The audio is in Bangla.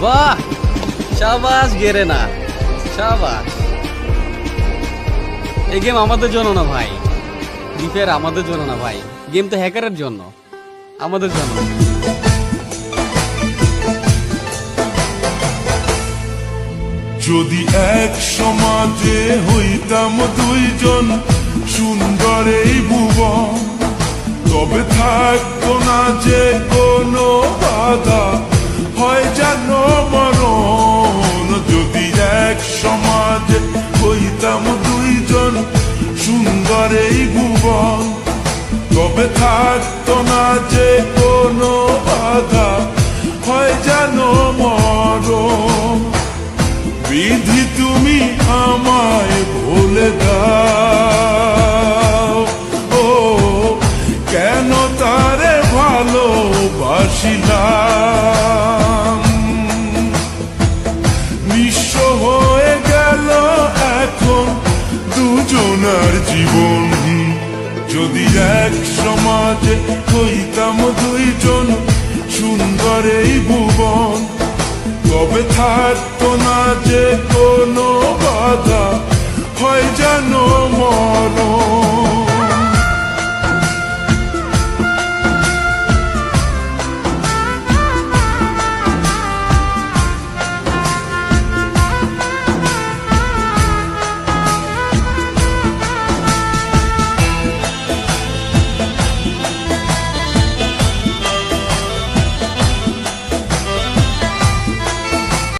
বাহ, শাবাশ গেরে না, শাবাশ। এই গেম আমাদের জন্য না ভাই, ফ্রি ফায়ার আমাদের জন্য না ভাই, গেম তো হ্যাকারের জন্য, আমাদের জন্য। যদি এক সমাজে হইতাম দুইজন সুন্দর এই ভুবন, তবে থাকতো না যে কোনো বাধা, হয় যেন মরণ। যদি এক সমাজে হইতাম দুইজন সুন্দর এই ভুবন, তবে থাকতো না যে কোনো বাধা, হয় যেন মরণ। বিধি তুমি আমায় ভুলে দাও, ও কেন তারে ভালোবাসিলাম। নিঃস্ব হয়ে গেল এখন দুজনার জীবন। যদি এক সমাজে হইতাম দুইজন সুন্দর এই ভুবন, তবে থাকতো না যে